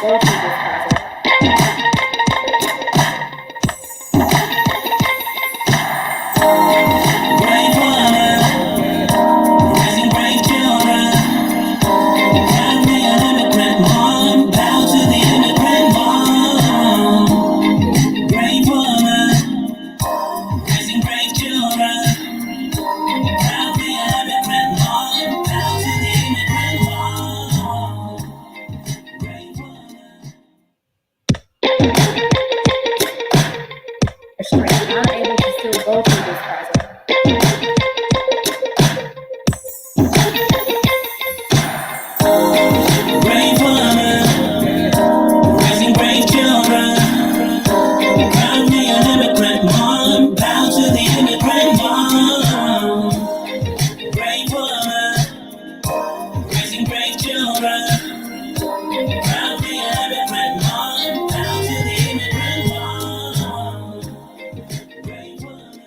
go through this process. Brave woman, raising brave children. Proud to be an immigrant mom. Proud to the immigrant mom. Brave woman, raising brave children. Proud to be an immigrant mom. Proud to the immigrant mom. Brave woman. A strength. I'm able to still go through this process. Brave woman, raising brave children. Proud to be an immigrant mom. Proud to the immigrant mom. Brave woman, raising brave children. Proud to be an immigrant mom. Proud to the immigrant mom. Brave woman.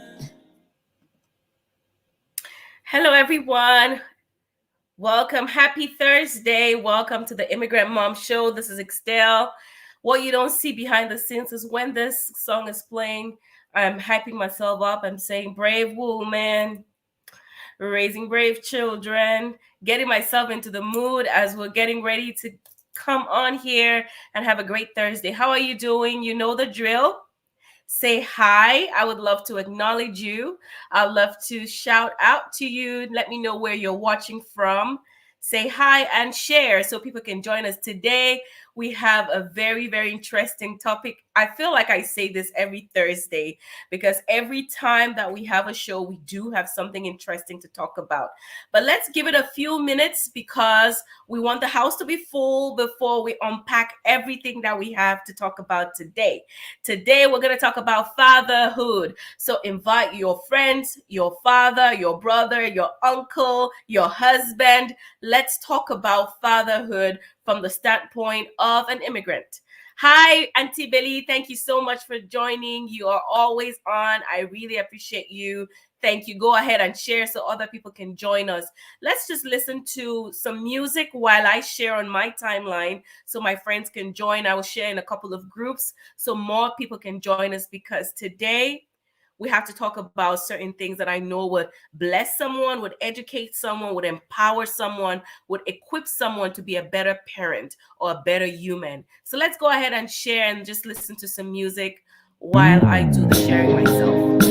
Hello, everyone. Welcome. Happy Thursday. Welcome to the Immigrant Mom Show. This is Extelle. What you don't see behind the scenes is when this song is playing, I'm hyping myself up. I'm saying, brave woman, raising brave children, getting myself into the mood as we're getting ready to come on here and have a great Thursday. How are you doing? You know the drill. Say hi. I would love to acknowledge you. I'd love to shout out to you. Let me know where you're watching from. Say hi and share so people can join us today. We have a very, very interesting topic. I feel like I say this every Thursday because every time that we have a show, we do have something interesting to talk about. But let's give it a few minutes because we want the house to be full before we unpack everything that we have to talk about today. Today, we're going to talk about fatherhood. So invite your friends, your father, your brother, your uncle, your husband. Let's talk about fatherhood from the standpoint of an immigrant. Hi, Auntie Billy. Thank you so much for joining. You are always on. I really appreciate you. Thank you. Go ahead and share so other people can join us. Let's just listen to some music while I share on my timeline so my friends can join. I will share in a couple of groups so more people can join us because today we have to talk about certain things that I know would bless someone, would educate someone, would empower someone, would equip someone to be a better parent or a better human. So let's go ahead and share and just listen to some music while I do the sharing myself.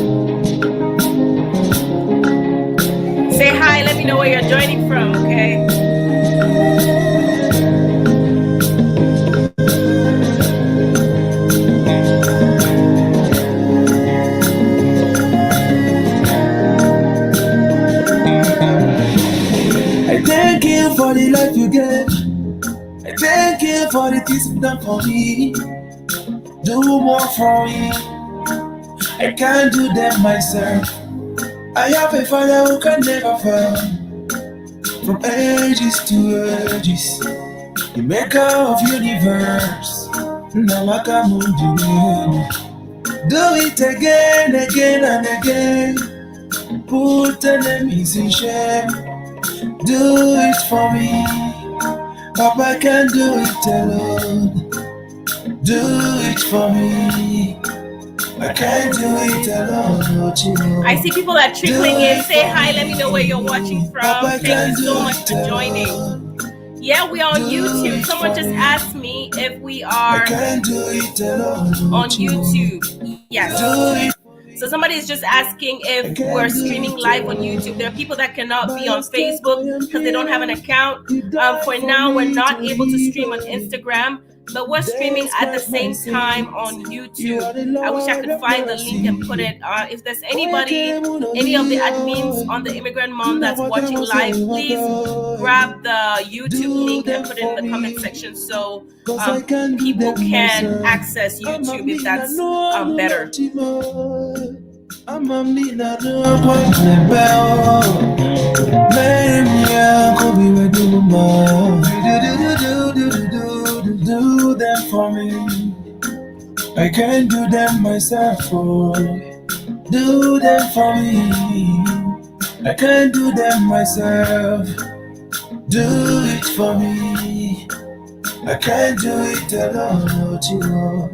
Say hi, let me know where you're joining from, okay? I thank you for the life you gave. I thank you for the things you've done for me. Do more for me. I can't do them myself. I have a father who can never fail. From ages to ages, the maker of universe. Now I can move you. Do it again, again and again. Put enemies in shame. Do it for me. Papa can do it alone. Do it for me. I can't do it alone. I see people are trickling in. Say hi, let me know where you're watching from. Thank you so much for joining. Yeah, we are on YouTube. Someone just asked me if we are on YouTube. Yes. So somebody is just asking if we're streaming live on YouTube. There are people that cannot be on Facebook because they don't have an account. For now, we're not able to stream on Instagram, but we're streaming at the same time on YouTube. I wish I could find the link and put it. If there's anybody, any of the admins on the Immigrant Mom that's watching live, please grab the YouTube link and put it in the comment section so people can access YouTube if that's better. Do them for me. I can't do them myself. Oh. Do them for me. I can't do them myself. Do it for me. I can't do it alone, Chico.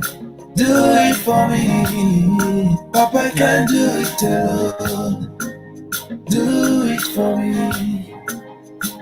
Do it for me. Papa, I can't do it alone. Do it for me.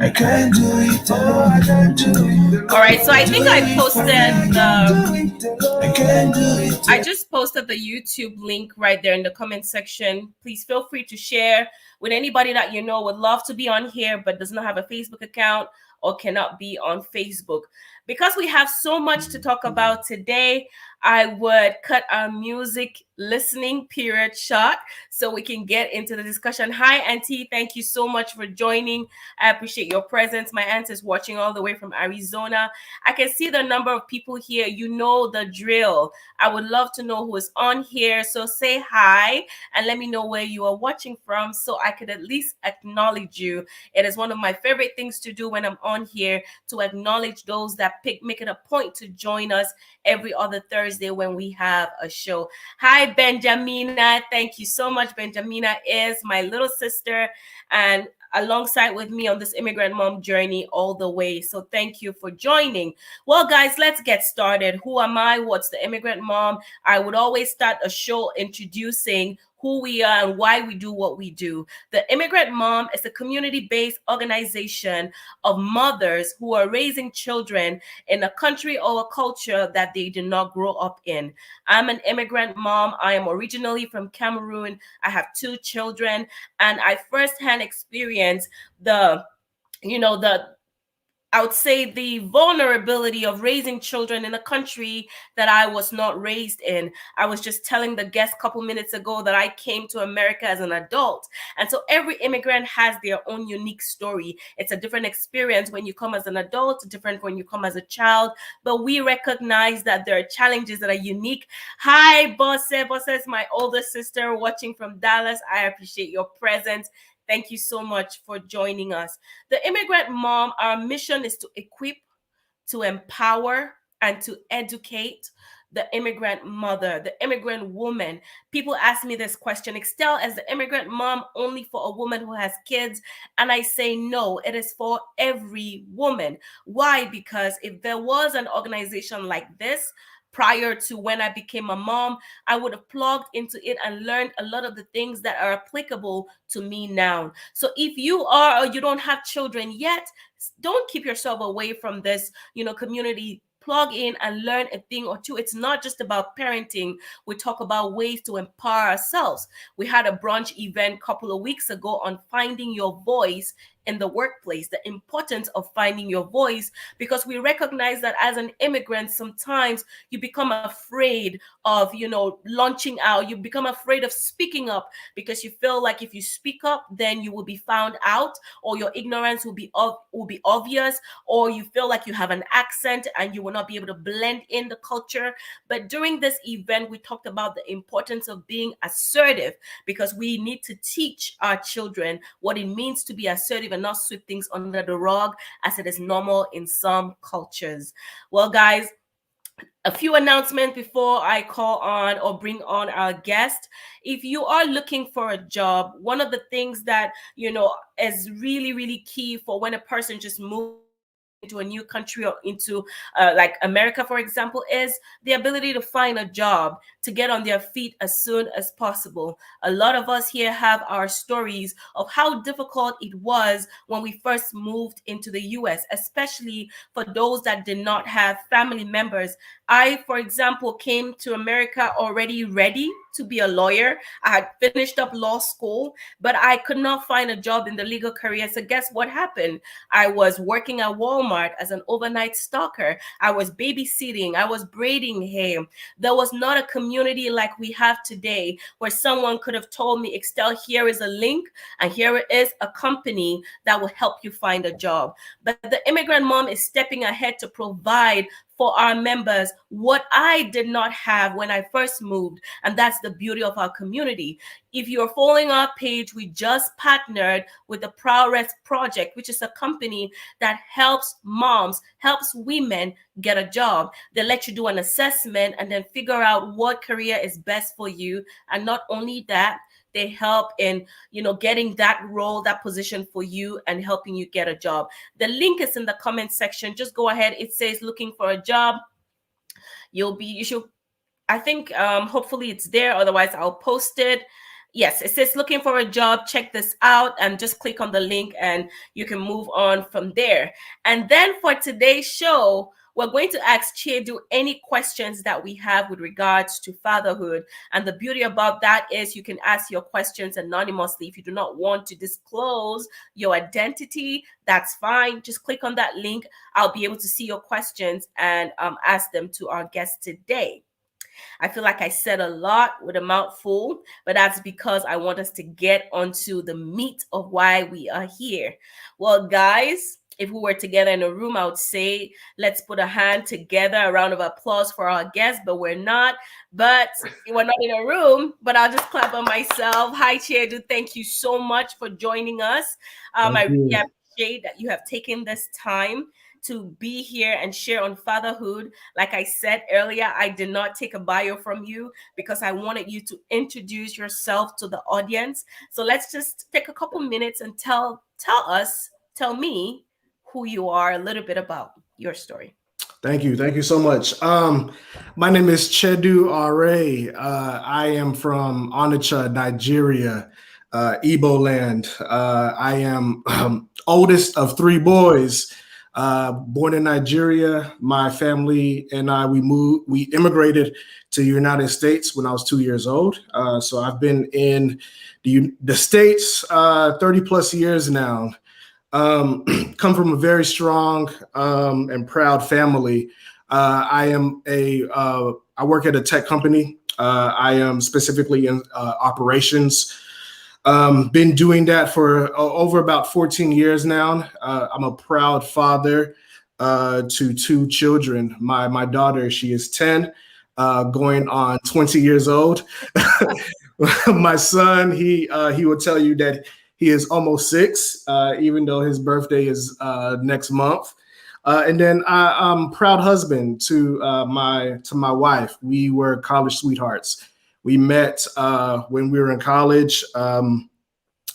I can't do it alone. I can't do it. All right, so I Do think I it for posted me. I can't do it I alone. just posted the YouTube link right there in the comment section. Please feel free to share with anybody that you know would love to be on here but does not have a Facebook account or cannot be on Facebook. Because we have so much to talk about today, I would cut our music listening period short so we can get into the discussion. Hi, Auntie. Thank you so much for joining. I appreciate your presence. My aunt is watching all the way from Arizona. I can see the number of people here. You know the drill. I would love to know who is on here. So say hi and let me know where you are watching from so I could at least acknowledge you. It is one of my favorite things to do when I'm on here, to acknowledge those that make it a point to join us every other Thursday when we have a show. Hi, Benjamina. Thank you so much. Benjamina is my little sister and alongside with me on this immigrant mom journey all the way. So thank you for joining. Well, guys, let's get started. Who am I? What's the immigrant mom? I would always start a show introducing who we are and why we do what we do. The Immigrant Mom is a community-based organization of mothers who are raising children in a country or a culture that they did not grow up in. I'm an immigrant mom. I am originally from Cameroon. I have 2 children, and I firsthand experienced the I would say the vulnerability of raising children in a country that I was not raised in. I was just telling the guest a couple minutes ago that I came to America as an adult. And so every immigrant has their own unique story. It's a different experience when you come as an adult, different when you come as a child. But we recognize that there are challenges that are unique. Hi, Bosse. Bosse is my older sister watching from Dallas. I appreciate your presence. Thank you so much for joining us. The Immigrant Mom, our mission is to equip, to empower, and to educate the immigrant mother, the immigrant woman. People ask me this question, Excel, is the immigrant mom only for a woman who has kids? And I say no, it is for every woman. Why? Because if there was an organization like this, prior to when I became a mom, I would have plugged into it and learned a lot of the things that are applicable to me now. So if you are or you don't have children yet, don't keep yourself away from this, community. Plug in and learn a thing or two. It's not just about parenting. We talk about ways to empower ourselves. We had a brunch event a couple of weeks ago on finding your voice in the workplace, the importance of finding your voice, because we recognize that as an immigrant, sometimes you become afraid of, launching out. You become afraid of speaking up because you feel like if you speak up, then you will be found out, or your ignorance will be obvious, or you feel like you have an accent and you will not be able to blend in the culture. But during this event, we talked about the importance of being assertive, because we need to teach our children what it means to be assertive and not sweep things under the rug as it is normal in some cultures. Well, guys, a few announcements before I call on or bring on our guest. If you are looking for a job, one of the things that, is really, really key for when a person just moves into a new country or into like America, for example, is the ability to find a job, to get on their feet as soon as possible. A lot of us here have our stories of how difficult it was when we first moved into the US, especially for those that did not have family members. I, for example, came to America already ready to be a lawyer. I had finished up law school, but I could not find a job in the legal career. So guess what happened? I was working at Walmart as an overnight stalker. I was babysitting. I was braiding hair. There was not a community like we have today where someone could have told me, Excel, here is a link and here is a company that will help you find a job. But the Immigrant Mom is stepping ahead to provide for our members what I did not have when I first moved. And that's the beauty of our community. If you're following our page, we just partnered with the Prowess Project, which is a company that helps moms, helps women get a job. They let you do an assessment and then figure out what career is best for you. And not only that, they help in, getting that role, that position for you and helping you get a job. The link is in the comment section. Just go ahead. It says looking for a job. You should, I think, hopefully it's there. Otherwise, I'll post it. Yes, it says looking for a job. Check this out and just click on the link and you can move on from there. And then for today's show, we're going to ask Chiedu any questions that we have with regards to fatherhood. And the beauty about that is you can ask your questions anonymously. If you do not want to disclose your identity, that's fine. Just click on that link. I'll be able to see your questions and ask them to our guest today. I feel like I said a lot with a mouthful, but that's because I want us to get onto the meat of why we are here. Well, guys, if we were together in a room, I would say, let's put a hand together, a round of applause for our guest, but we're not. But we're not in a room, but I'll just clap on myself. Hi, Chiedu. Thank you so much for joining us. I really appreciate that you have taken this time to be here and share on fatherhood. Like I said earlier, I did not take a bio from you because I wanted you to introduce yourself to the audience. So let's just take a couple minutes and tell me who you are, a little bit about your story. Thank you so much. My name is Chiedu Are. I am from Onitsha, Nigeria, Igbo land. I am oldest of three boys. Born in Nigeria, my family and I, we immigrated to the United States when I was 2 years old. So I've been in the States 30 plus years now. Come from a very strong and proud family. I work at a tech company. I am specifically in operations. Been doing that for over about 14 years now. I'm a proud father to two children. My daughter, she is 10, going on 20 years old. My son, he will tell you that he is almost 6, even though his birthday is next month. And then I'm proud husband to my wife. We were college sweethearts. We met when we were in college,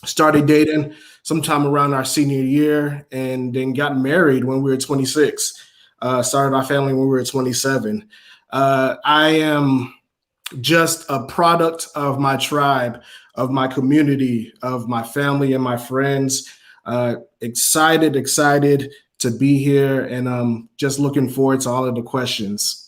started dating sometime around our senior year, and then got married when we were 26. Started our family when we were 27. I am just a product of my tribe, of my community, of my family and my friends. Excited to be here, and just looking forward to all of the questions.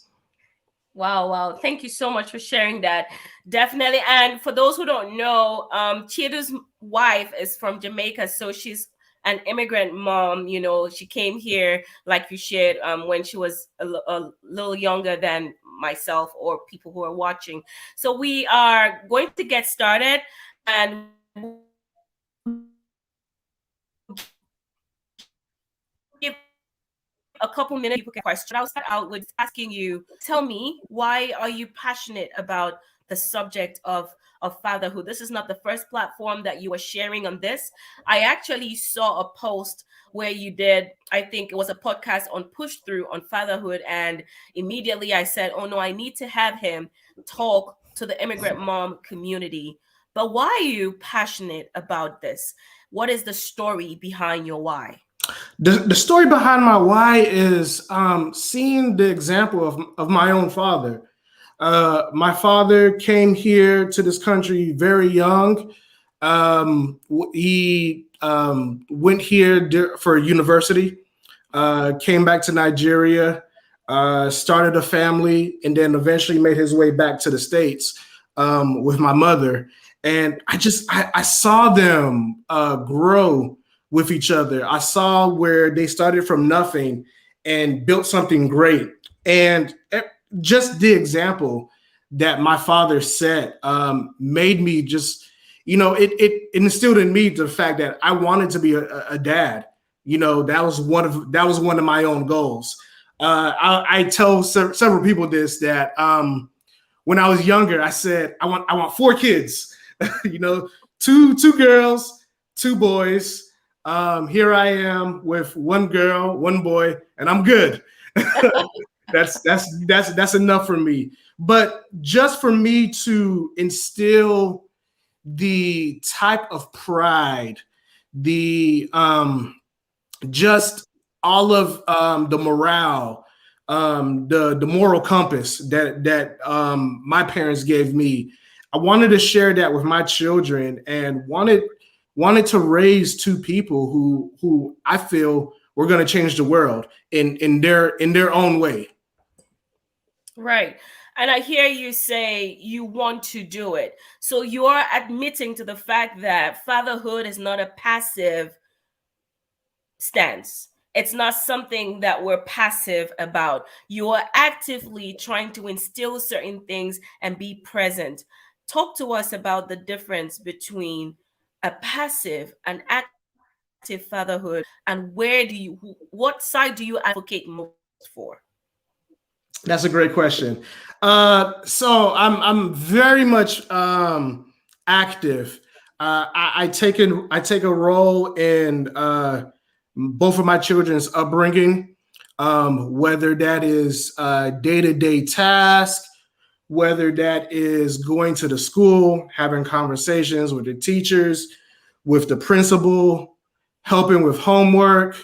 Wow. Thank you so much for sharing that. Definitely. And for those who don't know, Chiedu's wife is from Jamaica. So she's an immigrant mom. She came here, like you shared, when she was a little younger than myself or people who are watching. So we are going to get started, and give a couple minutes people can question. I'll start out with asking you, tell me, why are you passionate about the subject of fatherhood? This is not the first platform that you are sharing on this. I actually saw a post where you did, I think it was a podcast on Push Through on fatherhood, and immediately I said, oh no, I need to have him talk to the immigrant mom community. But why are you passionate about this? What is the story behind your why? The story behind my why is seeing the example of my own father. My father came here to this country very young. He went here for university, came back to Nigeria, started a family, and then eventually made his way back to the States with my mother. And I saw them grow with each other. I saw where they started from nothing and built something great. And just the example that my father set made me just, it instilled in me the fact that I wanted to be a dad. That was one of my own goals. I tell several people this, that when I was younger, I said, I want 4 kids, two girls, 2 boys. Here I am with 1 girl, 1 boy, and I'm good. That's enough for me. But just for me to instill the type of pride, the just all of the morale, the moral compass that my parents gave me. I wanted to share that with my children, and wanted to raise two people who I feel were going to change the world in their own way. Right. And I hear you say you want to do it. So you are admitting to the fact that fatherhood is not a passive stance. It's not something that we're passive about. You are actively trying to instill certain things and be present. Talk to us about the difference between a passive and active fatherhood, and what side do you advocate most for? That's a great question. So I'm very much active. I take a role in both of my children's upbringing, whether that is day-to-day tasks, whether that is going to the school, having conversations with the teachers, with the principal, helping with homework,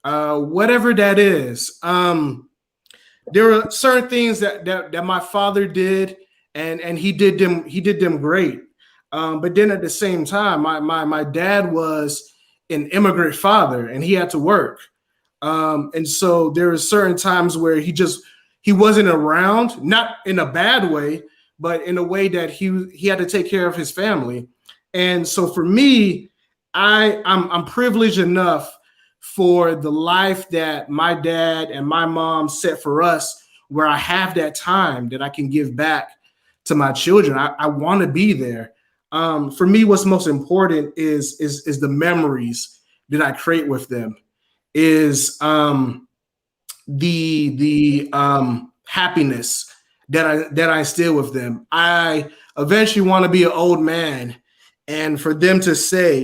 whatever that is. There are certain things that my father did, and he did them great. But then at the same time, my dad was an immigrant father, and he had to work. And so there are certain times where he wasn't around, not in a bad way, but in a way that he had to take care of his family. And so for me, I'm privileged enough for the life that my dad and my mom set for us, where I have that time that I can give back to my children. I want to be there. For me, what's most important is the memories that I create with them, is the happiness that I instill with them. I eventually want to be an old man, and for them to say,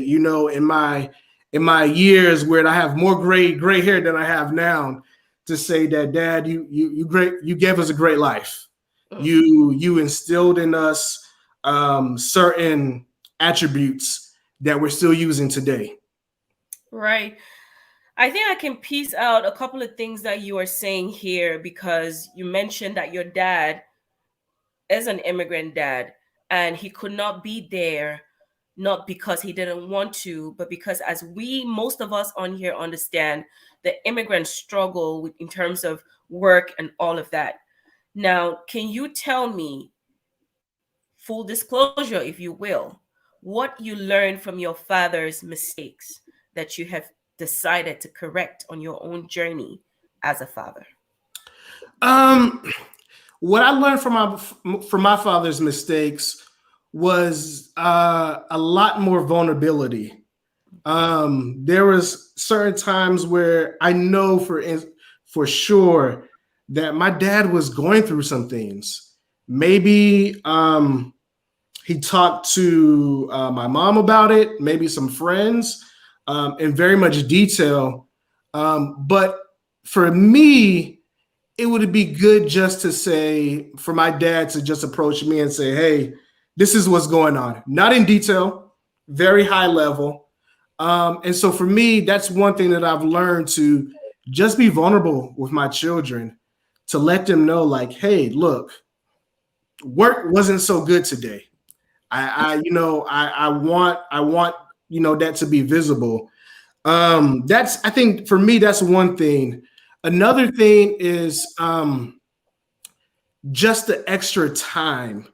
in my years where I have more gray hair than I have now, to say that, Dad, you gave us a great life. You instilled in us certain attributes that we're still using today. Right. I think I can piece out a couple of things that you are saying here, because you mentioned that your dad is an immigrant dad and he could not be there, not because he didn't want to, but because, as most of us on here understand, the immigrant struggle in terms of work and all of that. Now, can you tell me, full disclosure, if you will, what you learned from your father's mistakes that you have decided to correct on your own journey as a father? Um, what I learned from my father's mistakes was a lot more vulnerability. There was certain times where I know for sure that my dad was going through some things. Maybe he talked to my mom about it, maybe some friends, in very much detail. But for me, it would be good just to say, for my dad to just approach me and say, hey, this is what's going on. Not in detail, very high level. And so for me, that's one thing that I've learned, to just be vulnerable with my children, to let them know, like, hey, look, work wasn't so good today. I want that to be visible. I think for me, that's one thing. Another thing is just the extra time,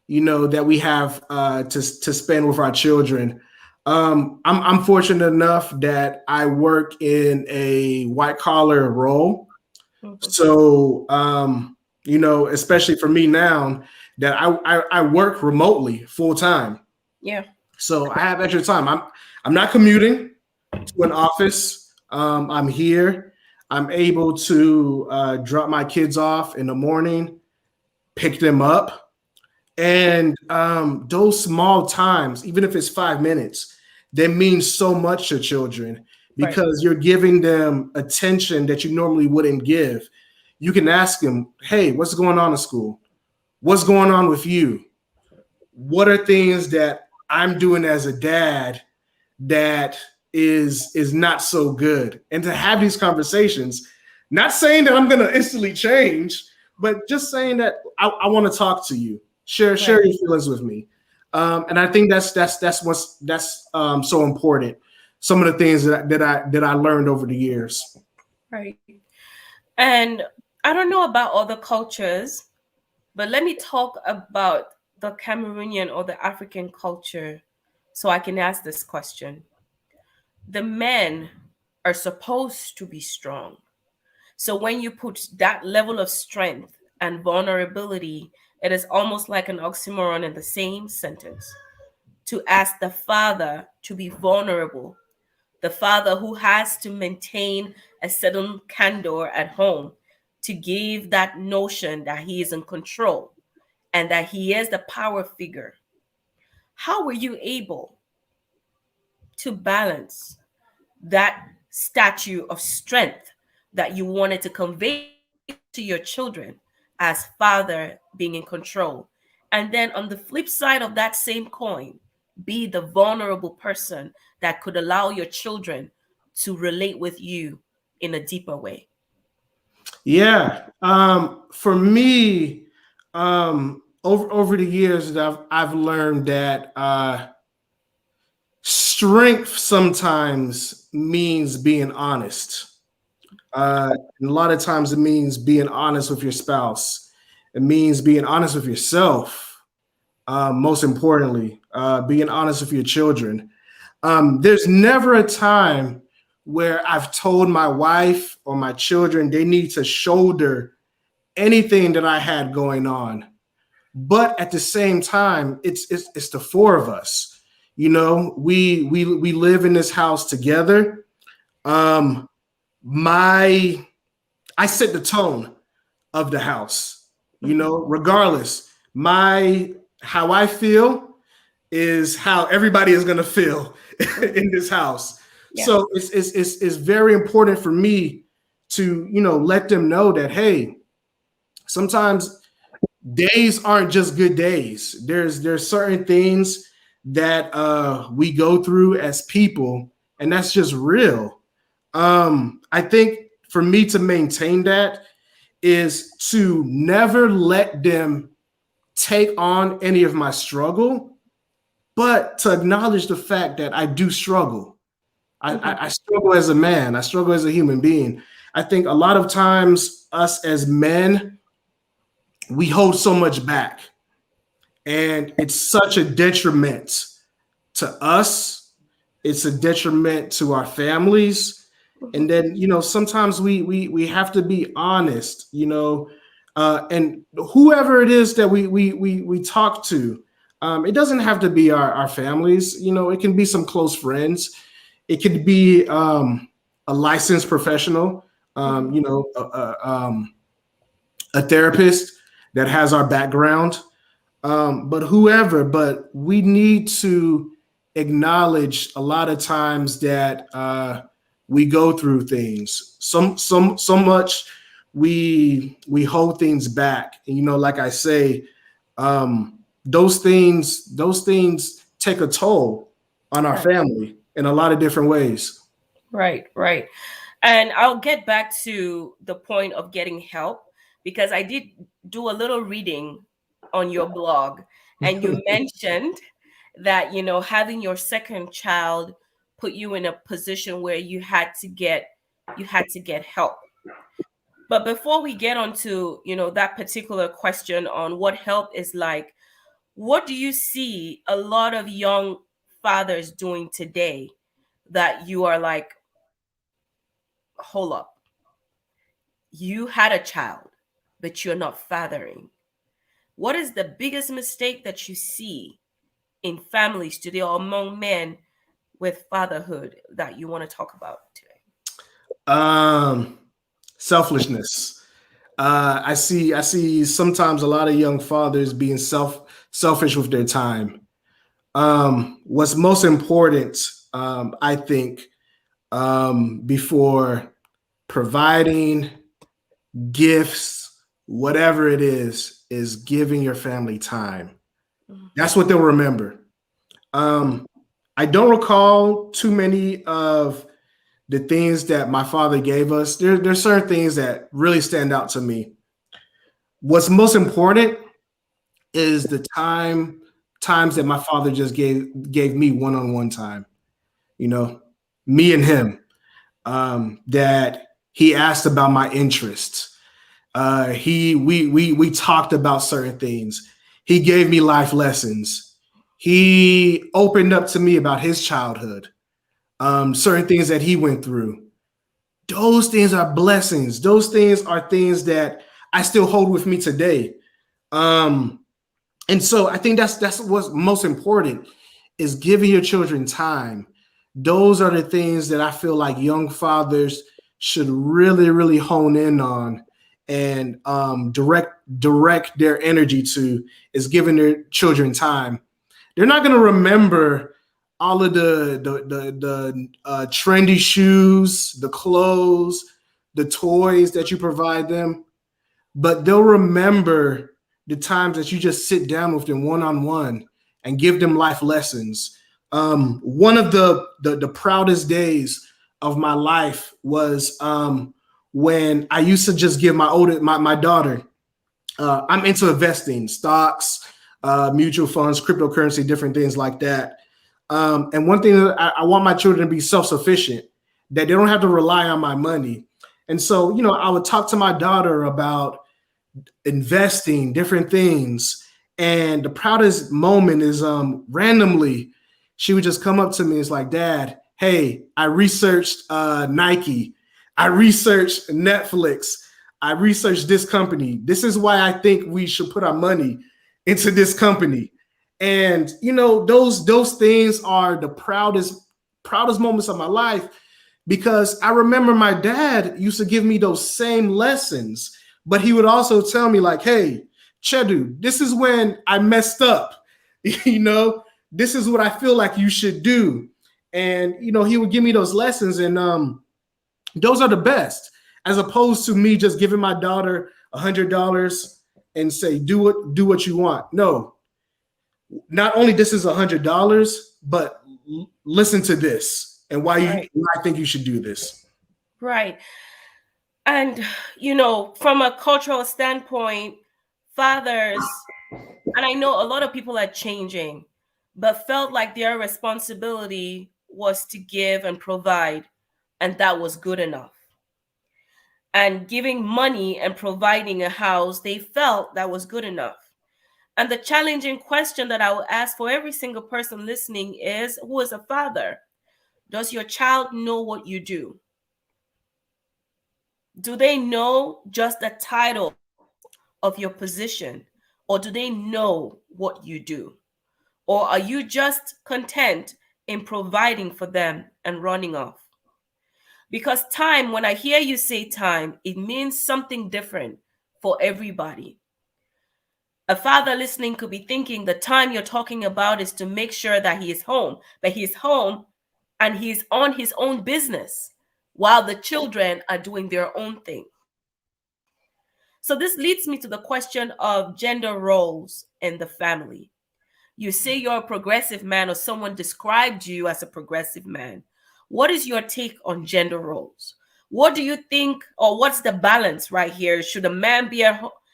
that we have to spend with our children. I'm fortunate enough that I work in a white collar role. Mhm. So, especially for me now that I work remotely full time. Yeah. So I have extra time. I'm not commuting to an office. I'm here. I'm able to drop my kids off in the morning, pick them up. And those small times, even if it's 5 minutes, they mean so much to children, because you're giving them attention that you normally wouldn't give. You can ask them, hey, what's going on in school? What's going on with you? What are things that I'm doing as a dad that is not so good. And to have these conversations, not saying that I'm going to instantly change, but just saying that I want to talk to you, share your feelings with me. And I think that's so important. Some of the things that I learned over the years. Right. And I don't know about other cultures, but let me talk about the Cameroonian or the African culture so I can ask this question. The men are supposed to be strong. So when you put that level of strength and vulnerability, it is almost like an oxymoron in the same sentence. To ask the father to be vulnerable, the father who has to maintain a certain candor at home, to give that notion that he is in control and that he is the power figure. How were you able to balance that statue of strength that you wanted to convey to your children as father being in control? And then on the flip side of that same coin, be the vulnerable person that could allow your children to relate with you in a deeper way. Yeah. For me, over the years, I've learned that strength sometimes means being honest. And a lot of times it means being honest with your spouse. It means being honest with yourself. Most importantly, being honest with your children. There's never a time where I've told my wife or my children they need to shoulder anything that I had going on. But at the same time, it's the four of us. You know, we live in this house together. Um, my I set the tone of the house. You know, regardless, my how I feel is how everybody is going to feel in this house. Yeah. So it's very important for me to let them know that, hey, sometimes days aren't just good days. There's certain things that we go through as people, and that's just real. I think for me to maintain that is to never let them take on any of my struggle, but to acknowledge the fact that I do struggle. I struggle as a man. I struggle as a human being. I think a lot of times us as men, we hold so much back, and it's such a detriment to us. It's a detriment to our families. And then, sometimes we have to be honest, and whoever it is that we talk to, it doesn't have to be our families. It can be some close friends. It could be a licensed professional, a therapist that has our background. But we need to acknowledge a lot of times that we go through things. So much we hold things back. And like I say, those things take a toll on our family in a lot of different ways. Right, right. And I'll get back to the point of getting help because I did do a little reading on your blog, and you mentioned that having your second child put you in a position where you had to get help. But before we get onto that particular question on what help is like, what do you see a lot of young fathers doing today that you are like, hold up, you had a child, but you're not fathering? What is the biggest mistake that you see in families today or among men with fatherhood that you want to talk about today? Selfishness. I see sometimes a lot of young fathers being selfish with their time. What's most important, I think, before providing gifts, whatever it is giving your family time. That's what they'll remember. Um, I don't recall too many of the things that my father gave us. There's certain things that really stand out to me. What's most important is the times that my father just gave me one-on-one time. You know, me and him. That he asked about my interests. We talked about certain things. He gave me life lessons. He opened up to me about his childhood, certain things that he went through. Those things are blessings. Those things are things that I still hold with me today. Um, and so I think that's what's most important is giving your children time. Those are the things that I feel like young fathers should really, really hone in on and direct their energy to is giving their children time. They're not going to remember all of the trendy shoes, the clothes, the toys that you provide them, but they'll remember the times that you just sit down with them one on one and give them life lessons. One of the proudest days of my life was when I used to just give my daughter. I'm into investing, stocks, mutual funds, cryptocurrency, different things like that. And one thing that I want my children to be self-sufficient, that they don't have to rely on my money. And so, I would talk to my daughter about investing, different things. And the proudest moment is randomly, she would just come up to me. It's like, Dad, hey, I researched Nike. I researched Netflix. I researched this company. This is why I think we should put our money into this company. And those things are the proudest moments of my life, because I remember my dad used to give me those same lessons, but he would also tell me like, hey, Chedu, this is when I messed up. This is what I feel like you should do. And he would give me those lessons, and those are the best, as opposed to me just giving my daughter $100 and say, do what you want. No, not only this is $100, but listen to this and why I think you should do this. Right. And, from a cultural standpoint, fathers, and I know a lot of people are changing, but felt like their responsibility was to give and provide, and that was good enough. And giving money and providing a house, they felt that was good enough. And the challenging question that I will ask for every single person listening is, who is a father? Does your child know what you do? Do they know just the title of your position, or do they know what you do? Or are you just content in providing for them and running off? Because time, when I hear you say time, it means something different for everybody. A father listening could be thinking the time you're talking about is to make sure that he is home, but he's home and he's on his own business while the children are doing their own thing. So this leads me to the question of gender roles in the family. You say you're a progressive man, or someone described you as a progressive man. What is your take on gender roles? What do you think, or what's the balance right here? Should a man be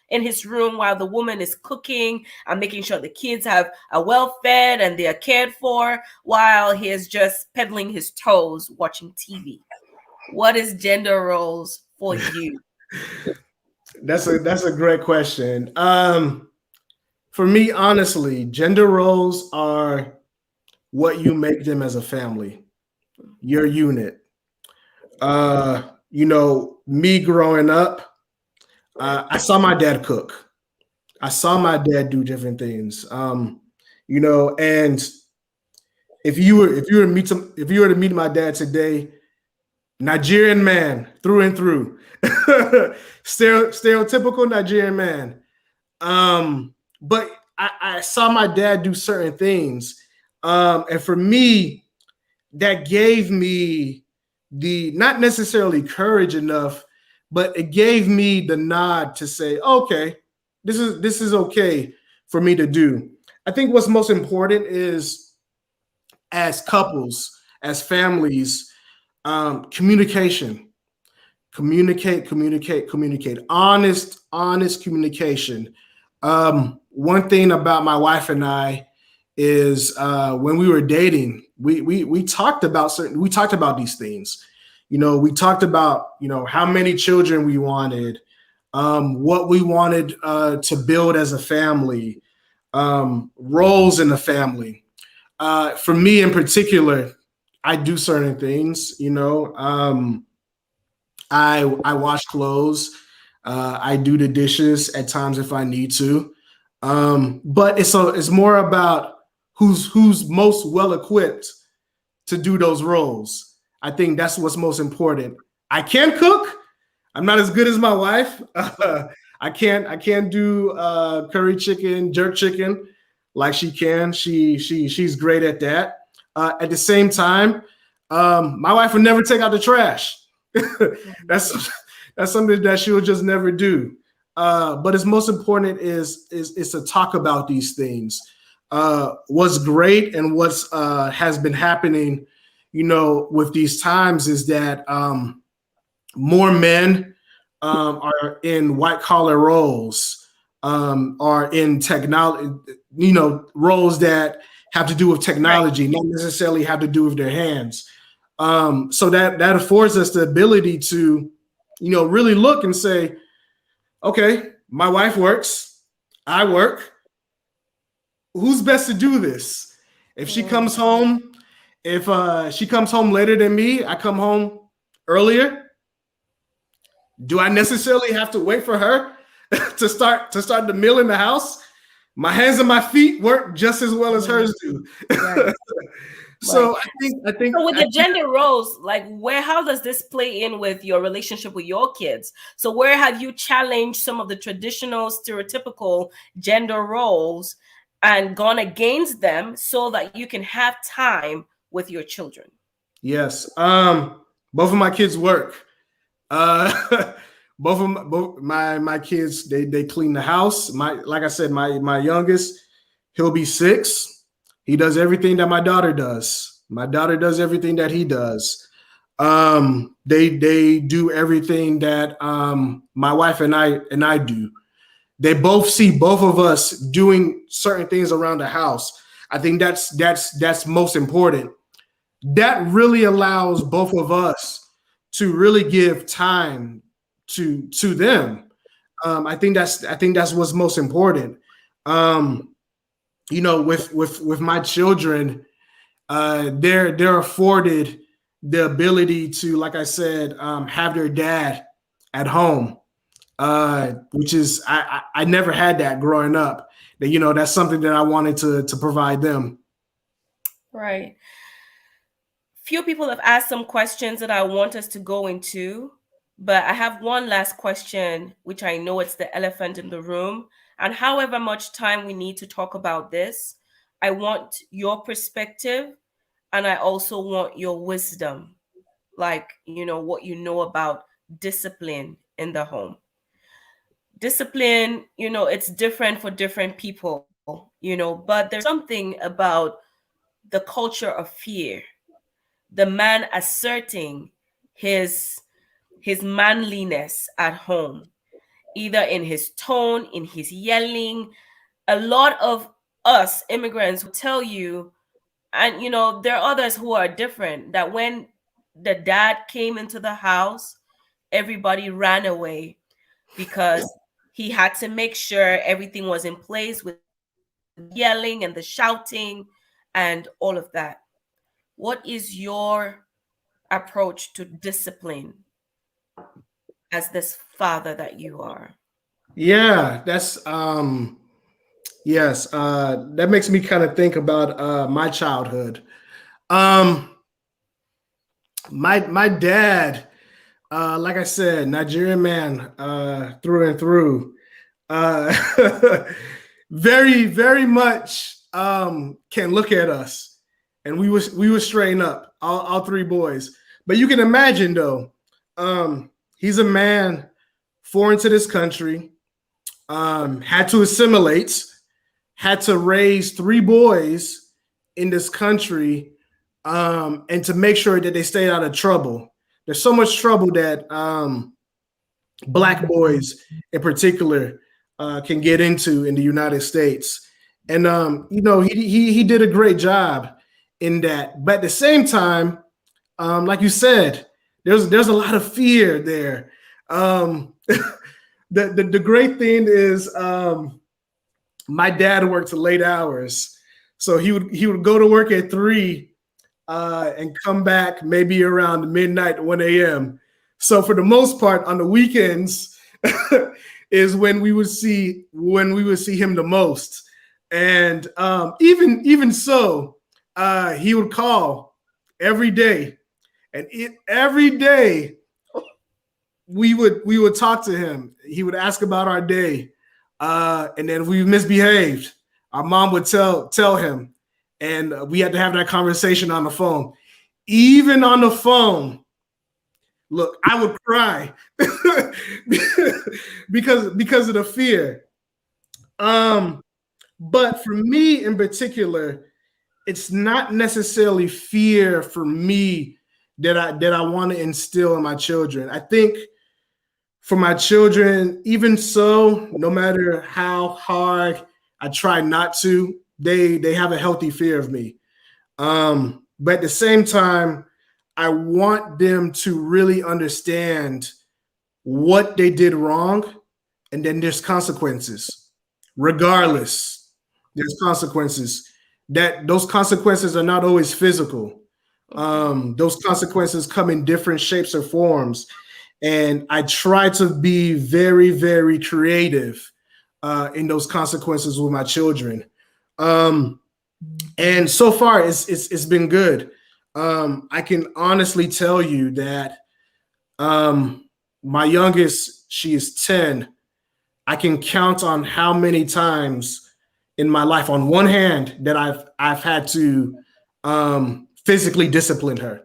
in his room while the woman is cooking and making sure the kids are well fed and they are cared for, while he is just peddling his toes watching TV? What is gender roles for you? That's a great question. For me, honestly, gender roles are what you make them as a family, your unit. Me growing up, I saw my dad cook. I saw my dad do different things. And if you were to meet my dad today, Nigerian man through and through, stereotypical Nigerian man. But I saw my dad do certain things, and for me, that gave me the not necessarily courage enough, but it gave me the nod to say, okay, this is okay for me to do. I think what's most important is as couples, as families, communication, communicate, honest communication. One thing about my wife and I is when we were dating, we talked about these things. We talked about how many children we wanted, what we wanted to build as a family, roles in the family. For me in particular, I do certain things. I wash clothes. I do the dishes at times if I need to. But it's more about who's most well equipped to do those roles. I think that's what's most important. I can cook. I'm not as good as my wife. I can't do curry chicken, jerk chicken like she can. She's great at that. At the same time, my wife would never take out the trash. that's something that she'll just never do. But it's most important is to talk about these things. What's great and what's has been happening, with these times is that more men are in white collar roles, are in technology, roles that have to do with technology, not necessarily have to do with their hands. So that affords us the ability to, really look and say, okay, my wife works, I work. Who's best to do this? If she comes home, if she comes home later than me, I come home earlier. Do I necessarily have to wait for her to start the meal in the house? My hands and my feet work just as well as hers do. Right. So I think so with the gender roles, like how does this play in with your relationship with your kids? So where have you challenged some of the traditional stereotypical gender roles and gone against them so that you can have time with your children? Yes. Both of my kids work. Both my kids, they clean the house. Like I said, my youngest, he'll be 6. He does everything that my daughter does. My daughter does everything that he does. They do everything that my wife and I do. They both see both of us doing certain things around the house. I think that's most important. That really allows both of us to really give time to them. I think that's what's most important. With my children, they're afforded the ability to, like I said, have their dad at home, which is I never had that growing up. That's something that I wanted to provide them. Right. Few people have asked some questions that I want us to go into, but I have one last question, which I know it's the elephant in the room. And however much time we need to talk about this, I want your perspective and I also want your wisdom, like, what you know about discipline in the home. Discipline, it's different for different people, but there's something about the culture of fear, the man asserting his manliness at home, either in his tone, in his yelling. A lot of us immigrants will tell you, and there are others who are different, that when the dad came into the house, everybody ran away because he had to make sure everything was in place with yelling and the shouting and all of that. What is your approach to discipline as this father that you are? Yeah, that's yes. That makes me kind of think about my childhood. My dad, like I said, Nigerian man through and through. Very, very much can look at us, and we were straighten up, all 3 boys. But you can imagine though, he's a man foreign to this country, had to assimilate, had to raise 3 boys in this country and to make sure that they stay out of trouble. There's so much trouble that Black boys in particular can get into in the United States. And he did a great job in that. But at the same time, like you said, there's a lot of fear there. The great thing is my dad worked late hours, so he would go to work at 3 and come back maybe around midnight, 1 a.m. So for the most part, on the weekends is when we would see him the most. And even so, he would call every day, and every day we would talk to him. He would ask about our day, and then if we misbehaved, our mom would tell him, and we had to have that conversation on the phone. Even on the phone, look, I would cry because of the fear. But for me in particular, it's not necessarily fear for me that I want to instill in my children. I think for my children, even so, no matter how hard I try not to, they have a healthy fear of me. But at the same time, I want them to really understand what they did wrong, and then there's consequences. Regardless, there's consequences. That those consequences are not always physical. Those consequences come in different shapes or forms. And I try to be very, very creative in those consequences with my children. And so far, it's been good. I can honestly tell you that my youngest, she is 10. I can count on how many times in my life on one hand that I've had to physically discipline her.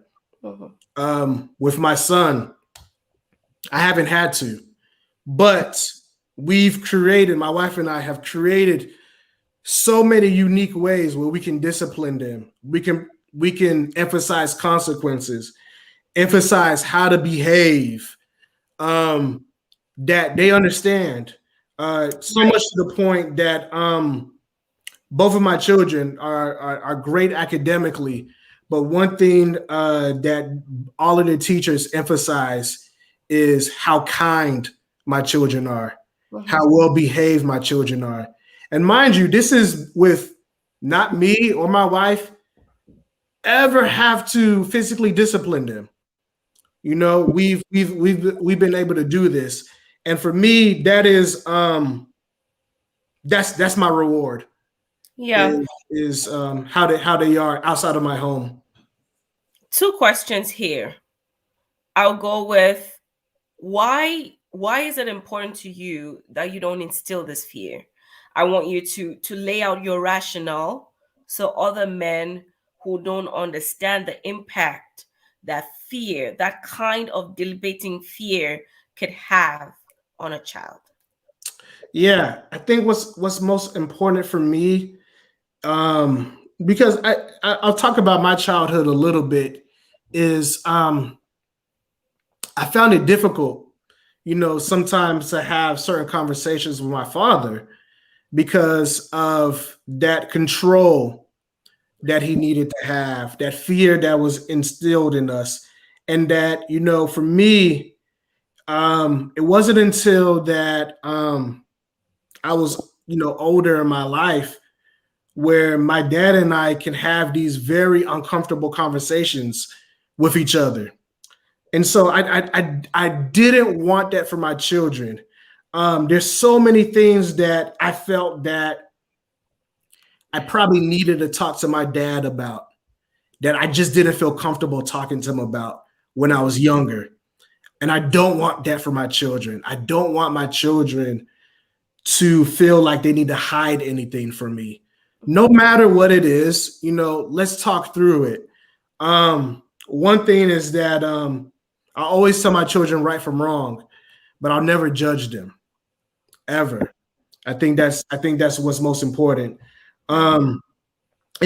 With my son, I haven't had to, but my wife and I have created so many unique ways where we can discipline them. We can emphasize consequences, emphasize how to behave, that they understand. So much to the point that both of my children are great academically, but one thing that all of the teachers emphasize is how kind my children are, how well behaved my children are. And mind you, this is with not me or my wife ever have to physically discipline them. You know, we've been able to do this, and for me, that is that's my reward. Yeah, is how they are outside of my home. 2 questions here. I'll go with why is it important to you that you don't instill this fear? I want you to lay out your rationale so other men who don't understand the impact that fear, that kind of debilitating fear, could have on a child. Yeah, I think what's most important for me, because I'll talk about my childhood a little bit, is I found it difficult, sometimes to have certain conversations with my father because of that control that he needed to have, that fear that was instilled in us. And that, for me, it wasn't until that I was, older in my life where my dad and I can have these very uncomfortable conversations with each other. And so I didn't want that for my children. There's so many things that I felt that I probably needed to talk to my dad about that I just didn't feel comfortable talking to him about when I was younger. And I don't want that for my children. I don't want my children to feel like they need to hide anything from me. No matter what it is, let's talk through it. One thing is that I always tell my children right from wrong, but I'll never judge them, ever. I think that's what's most important. And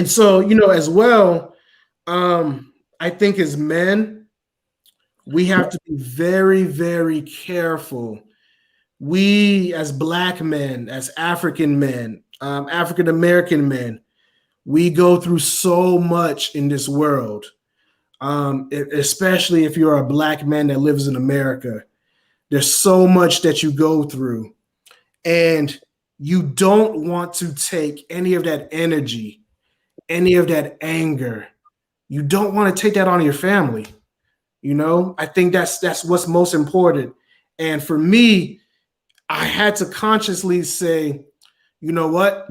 so, as well, I think as men, we have to be very, very careful. We, as Black men, as African men, African American men, we go through so much in this world, especially if you're a Black man that lives in America. There's so much that you go through, and you don't want to take any of that energy, any of that anger. You don't want to take that on your family. I think that's what's most important. And for me, I had to consciously say, you know what?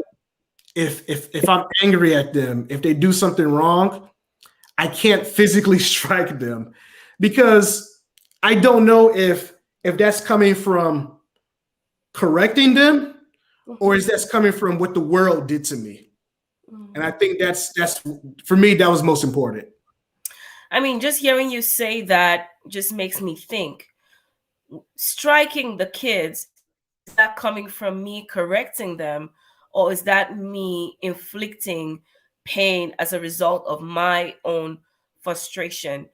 If I'm angry at them, if they do something wrong, I can't physically strike them, because I don't know if that's coming from correcting them, or is that's coming from what the world did to me. And I think that's for me, that was most important. I mean, just hearing you say that just makes me think. Striking the kids, is that coming from me correcting them, or is that me inflicting pain as a result of my own frustration?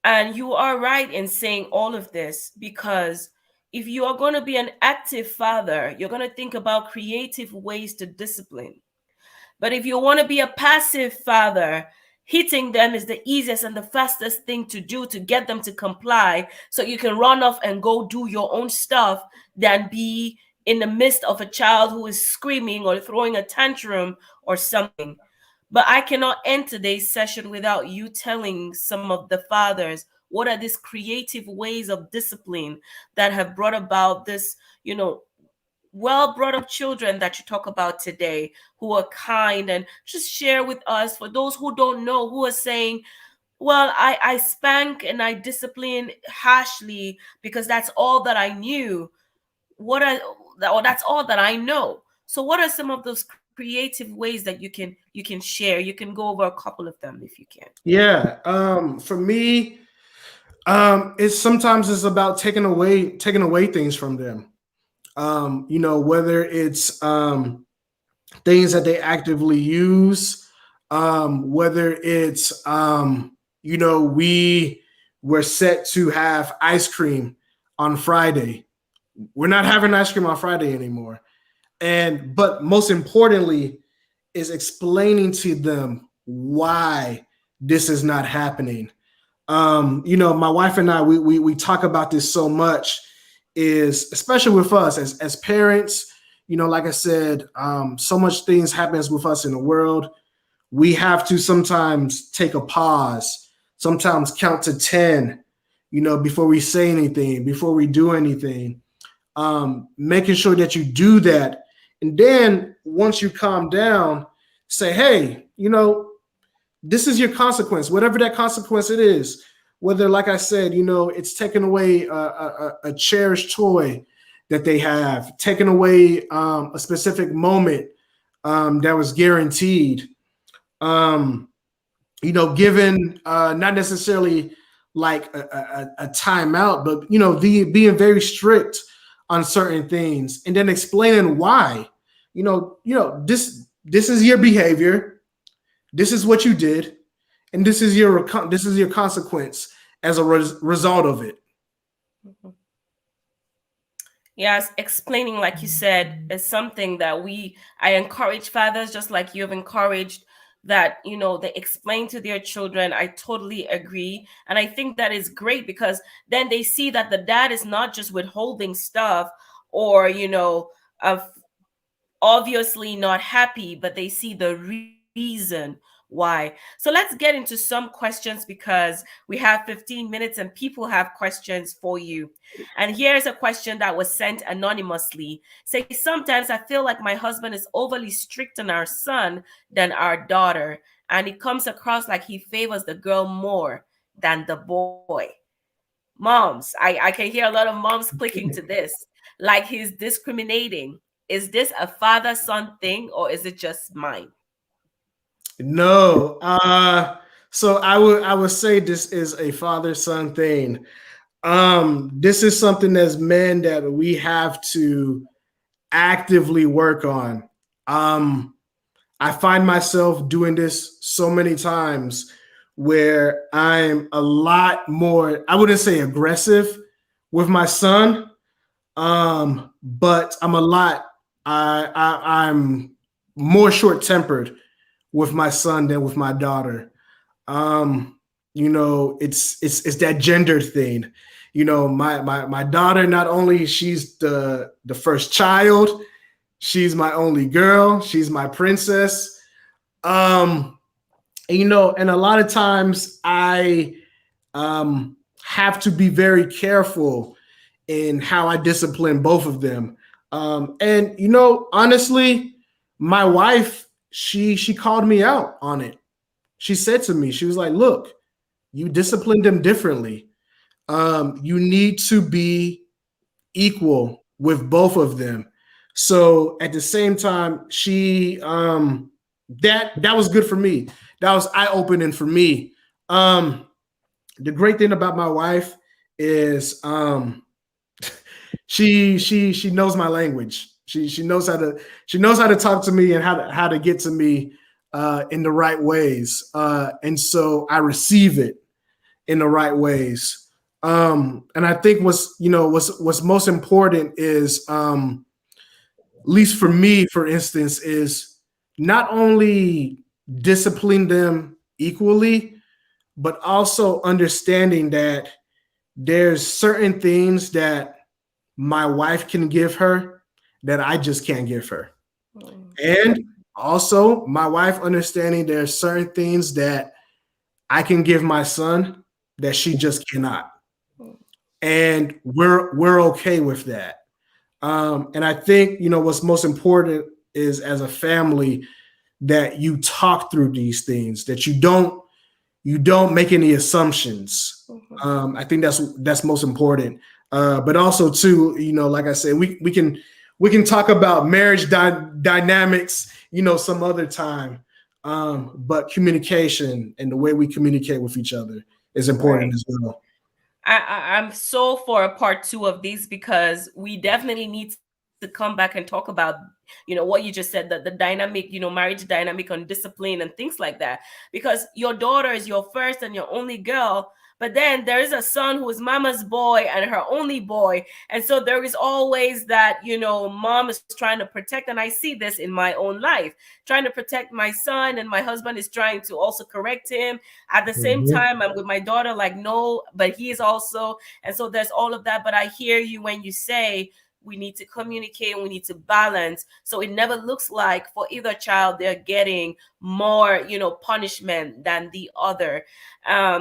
And you are right in saying all of this, because if you are going to be an active father, you're going to think about creative ways to discipline. But if you want to be a passive father, hitting them is the easiest and the fastest thing to do to get them to comply so you can run off and go do your own stuff, than be in the midst of a child who is screaming or throwing a tantrum or something. But I cannot end today's session without you telling some of the fathers what are these creative ways of discipline that have brought about this, well brought up children that you talk about today, who are kind. And just share with us, for those who don't know, who are saying, well, I spank and I discipline harshly because that's all that I knew. That's all that I know. So what are some of those creative ways that you can share? You can go over a couple of them if you can. Yeah. For me, it's sometimes it's about taking away things from them. Whether it's things that they actively use, whether it's we were set to have ice cream on Friday. We're not having ice cream on Friday anymore. But most importantly is explaining to them why this is not happening. My wife and I, we talk about this so much, is especially with us as parents. Like I said, so much things happens with us in the world. We have to sometimes take a pause, sometimes count to 10, before we say anything, before we do anything. Making sure that you do that. And then once you calm down, say, hey, this is your consequence, whatever that consequence it is. Whether, like I said, it's taking away a cherished toy that they have, taking away a specific moment that was guaranteed. Given not necessarily like a timeout, but being very strict on certain things, and then explaining why. This is your behavior, this is what you did, and this is your consequence as a result of it. Yes, explaining, like you said, is something that I encourage fathers, just like you have encouraged, that they explain to their children. I totally agree. And I think that is great, because then they see that the dad is not just withholding stuff, or obviously not happy, but they see the reason why. So let's get into some questions, because we have 15 minutes and people have questions for you. And here's a question that was sent anonymously. Say, sometimes I feel like my husband is overly strict on our son than our daughter, and it comes across like he favors the girl more than the boy. Moms, I can hear a lot of moms clicking to this, like he's discriminating. Is this a father-son thing, or is it just mine? No. So I would say this is a father-son thing. This is something as men that we have to actively work on. I find myself doing this so many times where I'm a lot more, I wouldn't say aggressive with my son, but I'm more short tempered with my son than with my daughter. Um, it's that gender thing. My daughter, not only she's the first child, she's my only girl, she's my princess. Um, and a lot of times I have to be very careful in how I discipline both of them. And honestly, my wife, she called me out on it. She said to me, she was like, "Look, you disciplined them differently. You need to be equal with both of them." So at the same time, that was good for me. That was eye opening for me. The great thing about my wife is she knows my language. She knows how to talk to me and how to get to me in the right ways. And so I receive it in the right ways. And I think what's most important is, at least for me, for instance, is not only discipline them equally, but also understanding that there's certain things that my wife can give her that I just can't give her. And also my wife understanding there's certain things that I can give my son that she just cannot. And we're okay with that. And I think, what's most important is, as a family, that you talk through these things, that you don't make any assumptions. I think that's most important. But also too, like I said, we can talk about marriage dynamics, some other time. But communication and the way we communicate with each other is important as well. I'm so for a part 2 of these, because we definitely need to come back and talk about, what you just said, the dynamic, marriage dynamic on discipline and things like that. Because your daughter is your first and your only girl, but then there is a son who is mama's boy and her only boy. And so there is always that, mom is trying to protect. And I see this in my own life, trying to protect my son, and my husband is trying to also correct him. At the same time, I'm with my daughter, like, no, but he is also. And so there's all of that. But I hear you when you say, we need to communicate, we need to balance. So it never looks like for either child they're getting more, punishment than the other.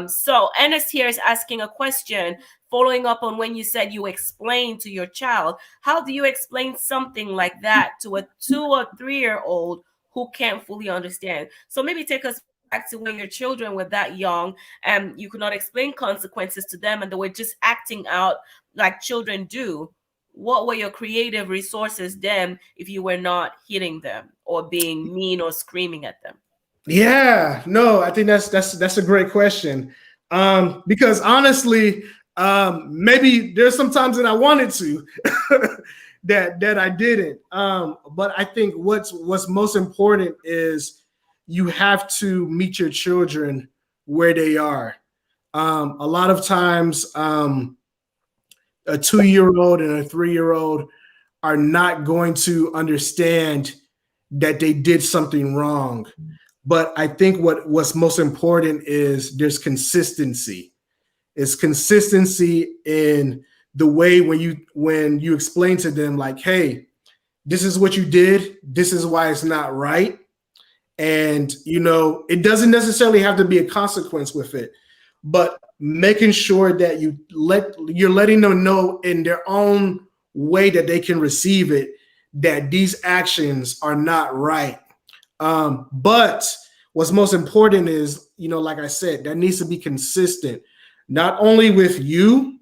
So Ernest here is asking a question, following up on when you said you explain to your child. How do you explain something like that to a 2 or 3-year-old who can't fully understand? So maybe take us back to when your children were that young and you could not explain consequences to them and they were just acting out like children do. What were your creative resources then if you were not hitting them or being mean or screaming at them? Yeah, no, I think that's a great question. Because honestly, maybe there's some times that I wanted to that I didn't. But I think what's most important is you have to meet your children where they are. A lot of times, a 2-year-old and a 3-year-old are not going to understand that they did something wrong. But I think what's most important is there's consistency. It's consistency in the way when you explain to them, like, hey, this is what you did. This is why it's not right. And, it doesn't necessarily have to be a consequence with it, but making sure that you're letting them know in their own way that they can receive it, that these actions are not right. But what's most important is, like I said, that needs to be consistent, not only with you,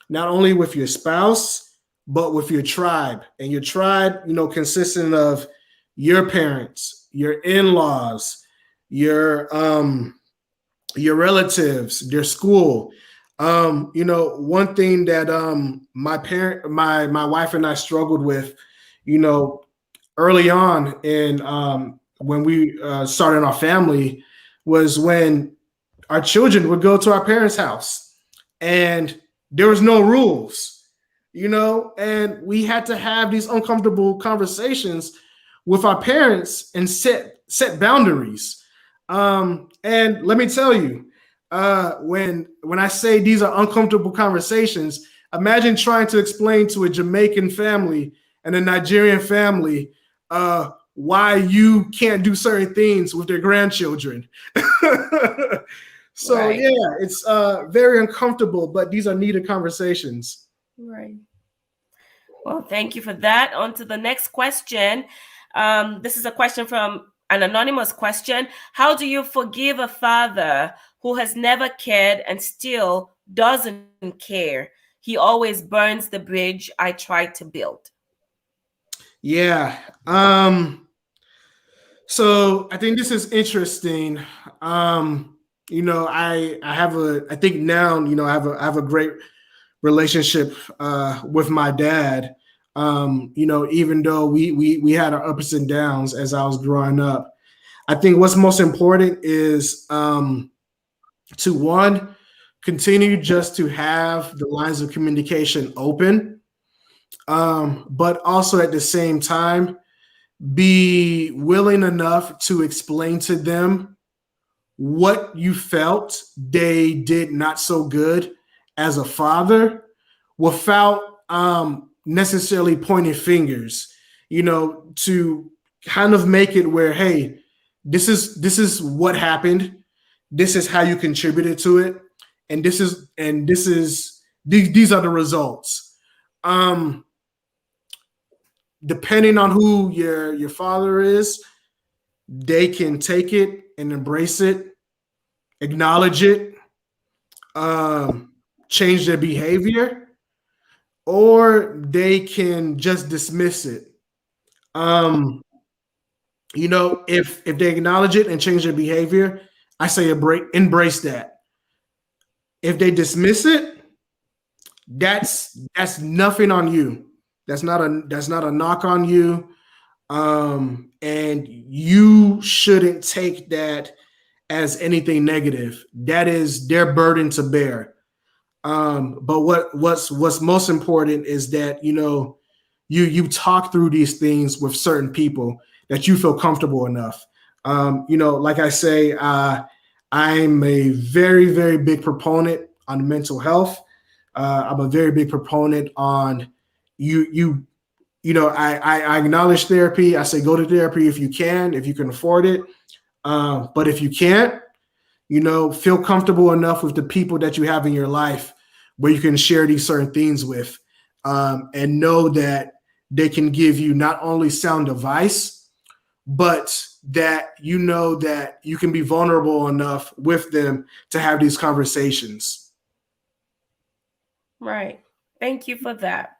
not only with your spouse, but with your tribe. And your tribe, consisting of your parents, your in-laws, your relatives, their school. One thing that my wife and I struggled with, early on in when we started our family, was when our children would go to our parents' house, and there was no rules, and we had to have these uncomfortable conversations with our parents and set boundaries. And let me tell you, when I say these are uncomfortable conversations, imagine trying to explain to a Jamaican family and a Nigerian family why you can't do certain things with their grandchildren. So Right. yeah, it's very uncomfortable, but these are needed conversations. Right. Well, thank you for that. On to the next question. This is a question from an anonymous question. How do you forgive a father who has never cared and still doesn't care? He always burns the bridge I tried to build. Yeah. So I think this is interesting. I have I think now, I have a great relationship with my dad. Even though we had our ups and downs as I was growing up. I think what's most important is to one, continue just to have the lines of communication open, but also at the same time be willing enough to explain to them what you felt they did not so good as a father without necessarily pointing fingers, to kind of make it where, hey, this is what happened, this is how you contributed to it, and these are the results. Um, Depending on who your father is, they can take it and embrace it, acknowledge it, change their behavior, or they can just dismiss it. Um, if they acknowledge it and change their behavior, I say embrace that. If they dismiss it, that's nothing on you. That's not a knock on you. And you shouldn't take that as anything negative. That is their burden to bear. But what's most important is that you talk through these things with certain people that you feel comfortable enough. Like I say, I'm a very, very big proponent on mental health. I'm a very big proponent on you. I acknowledge therapy. I say go to therapy if you can afford it. But if you can't, feel comfortable enough with the people that you have in your life where you can share these certain things with, and know that they can give you not only sound advice, but that that you can be vulnerable enough with them to have these conversations. Right. Thank you for that.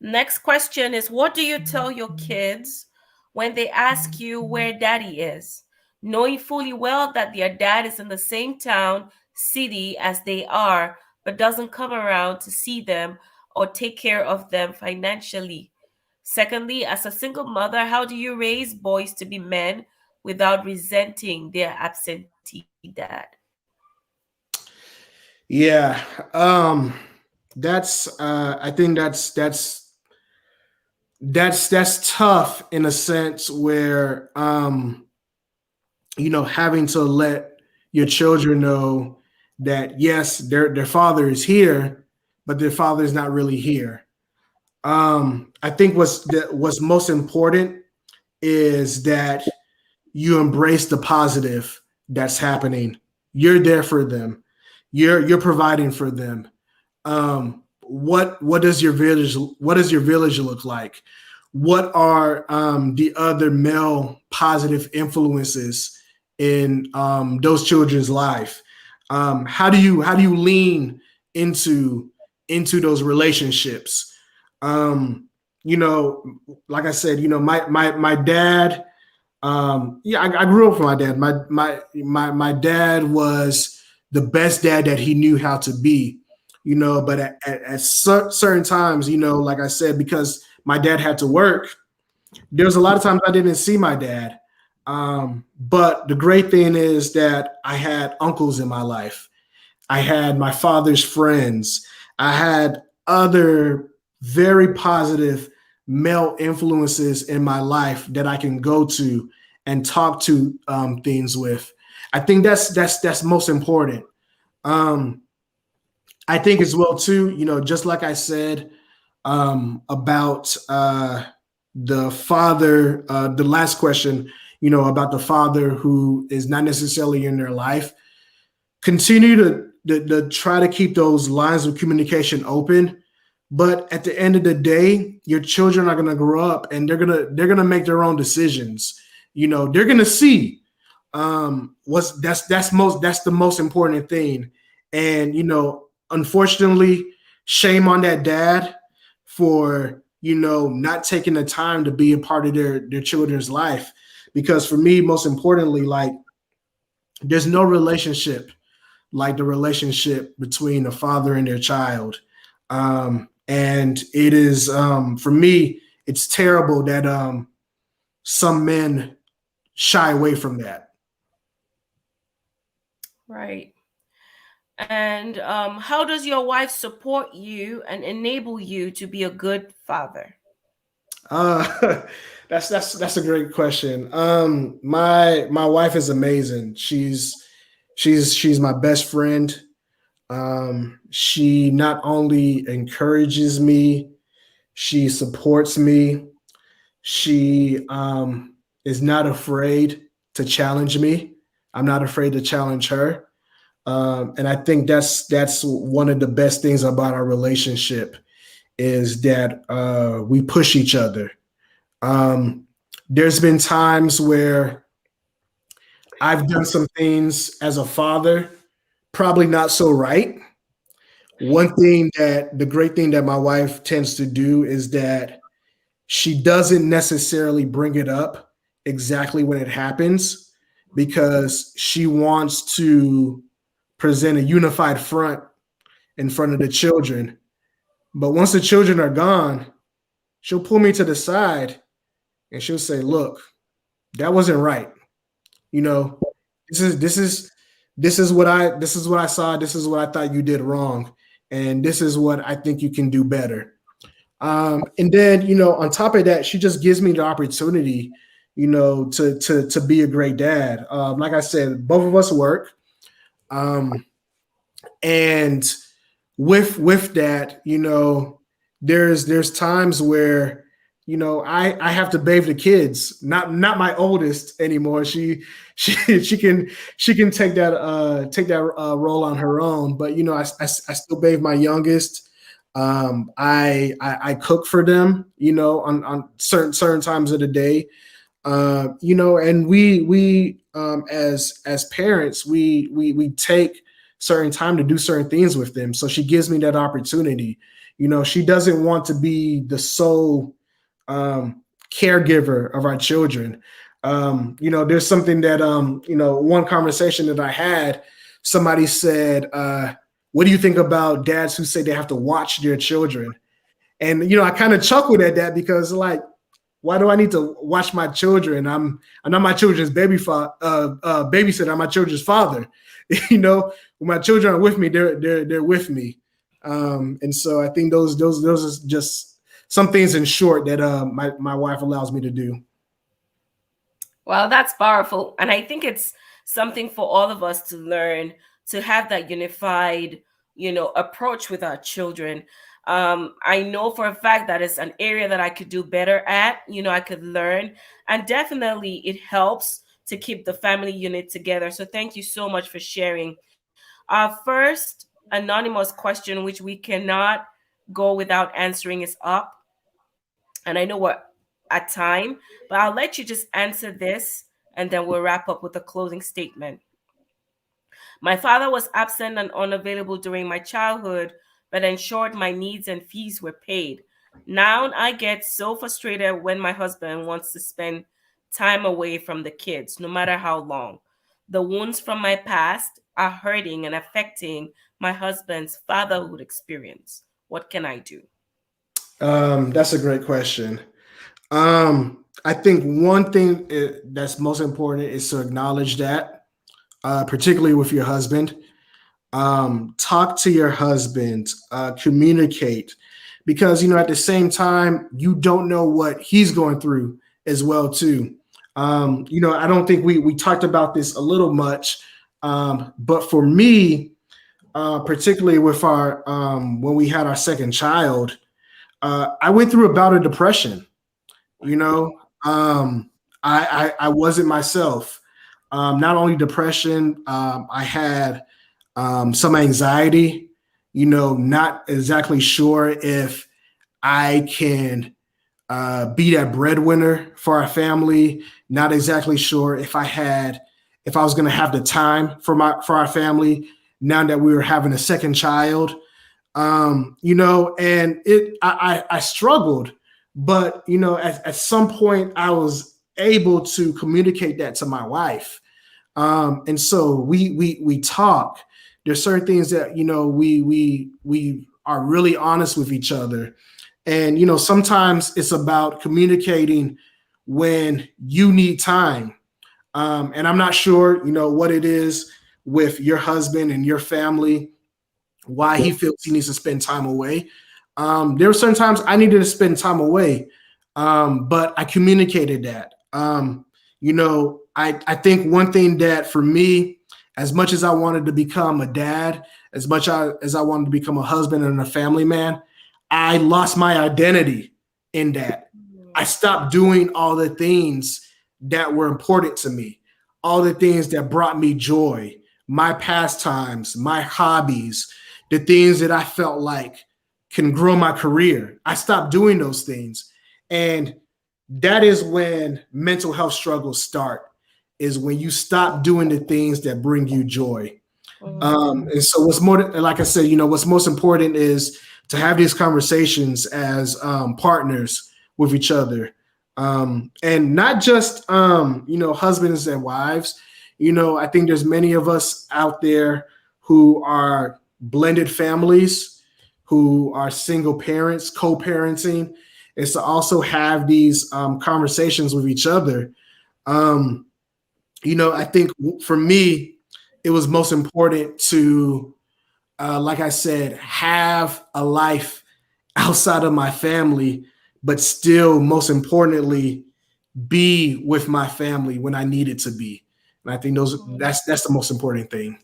Next question is, what do you tell your kids when they ask you where daddy is, knowing fully well that their dad is in the same town, city as they are, but doesn't come around to see them or take care of them financially? Secondly, as a single mother, how do you raise boys to be men without resenting their absentee dad? Yeah. That's I think that's tough in a sense where having to let your children know that yes, their father is here, but their father is not really here. I think what's most important is that you embrace the positive that's happening. You're there for them. You're providing for them. What does your village look like? What are the other male positive influences in those children's life? How do you lean into those relationships? Um, like I said, my dad. I grew up with my dad. My dad was the best dad that he knew how to be. But at certain times, like I said, because my dad had to work, there was a lot of times I didn't see my dad. But the great thing is that I had uncles in my life. I had my father's friends. I had other very positive male influences in my life that I can go to and talk to things with. I think that's most important. Um, I think as well too. Just like I said about the father, the last question. About the father who is not necessarily in their life. Continue to try to keep those lines of communication open, but at the end of the day your children are going to grow up and they're going to make their own decisions. They're going to see what's that's the most important thing. And unfortunately, shame on that dad for not taking the time to be a part of their children's life. Because for me, most importantly, like, there's no relationship like the relationship between a father and their child. And it is, for me, it's terrible that some men shy away from that. Right. And how does your wife support you and enable you to be a good father? Uh, that's a great question. My wife is amazing. She's my best friend. She not only encourages me, she supports me. She is not afraid to challenge me. I'm not afraid to challenge her. And I think that's one of the best things about our relationship is that we push each other. Um, there's been times where I've done some things as a father, probably not so right. The great thing that my wife tends to do is that she doesn't necessarily bring it up exactly when it happens because she wants to present a unified front in front of the children. But once the children are gone, she'll pull me to the side and she'll say, "Look, that wasn't right. You know, this is this is this is what I saw. This is what I thought you did wrong, and this is what I think you can do better." And then, on top of that, she just gives me the opportunity, to be a great dad. Like I said, both of us work, and with that, there's times where, I have to bathe the kids. Not my oldest anymore. She can take that role on her own. But I still bathe my youngest. I cook for them, on certain times of the day. And we as parents, we take certain time to do certain things with them. So she gives me that opportunity. She doesn't want to be the sole caregiver of our children. There's something that one conversation that I had, somebody said, "What do you think about dads who say they have to watch their children?" And I kind of chuckled at that because, like, why do I need to watch my children? I'm not my children's babysitter. I'm my children's father. When my children are with me, they're with me. And so I think those are just some things in short that my wife allows me to do. Well, that's powerful. And I think it's something for all of us to learn, to have that unified, approach with our children. I know for a fact that it's an area that I could do better at, I could learn. And definitely it helps to keep the family unit together. So thank you so much for sharing. Our first anonymous question, which we cannot go without answering, is up. And I know we're at time, but I'll let you just answer this and then we'll wrap up with a closing statement. My father was absent and unavailable during my childhood, but ensured my needs and fees were paid. Now I get so frustrated when my husband wants to spend time away from the kids, no matter how long. The wounds from my past are hurting and affecting my husband's fatherhood experience. What can I do? That's a great question. Um, I think one thing that's most important is to acknowledge that, particularly with your husband. Talk to your husband, communicate, because at the same time you don't know what he's going through as well too. I don't think we talked about this a little much, but for me, particularly with our when we had our second child, I went through a bout of depression. You know, I wasn't myself. Not only depression, I had some anxiety. Not exactly sure if I can be that breadwinner for our family. Not exactly sure if I was going to have the time for our family now that we were having a second child. And I struggled, but at some point I was able to communicate that to my wife. And so we talk. There's certain things that we are really honest with each other, and sometimes it's about communicating when you need time. And I'm not sure what it is with your husband and your family, why he feels he needs to spend time away. There were certain times I needed to spend time away, but I communicated that. I think one thing that for me, as much as I wanted to become a dad, as much as I wanted to become a husband and a family man, I lost my identity in that. I stopped doing all the things that were important to me, all the things that brought me joy, my pastimes, my hobbies, the things that I felt like can grow my career. I stopped doing those things. And that is when mental health struggles start, is when you stop doing the things that bring you joy. And so what's more, like I said, what's most important is to have these conversations as partners with each other. And not just, husbands and wives. I think there's many of us out there who are blended families, who are single parents, co-parenting, is to also have these conversations with each other. I think for me, it was most important to, like I said, have a life outside of my family, but still, most importantly, be with my family when I needed to be. And I think that's the most important thing.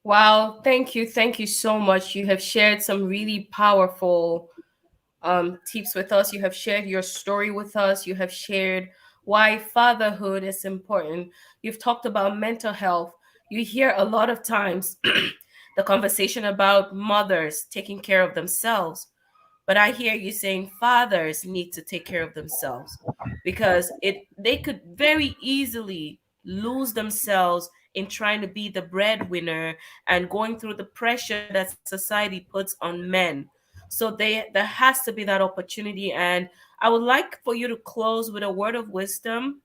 Wow, thank you. Thank you so much. You have shared some really powerful tips with us. You have shared your story with us. You have shared why fatherhood is important. You've talked about mental health. You hear a lot of times the conversation about mothers taking care of themselves. But I hear you saying fathers need to take care of themselves because they could very easily lose themselves in trying to be the breadwinner and going through the pressure that society puts on men. So there has to be that opportunity. And I would like for you to close with a word of wisdom,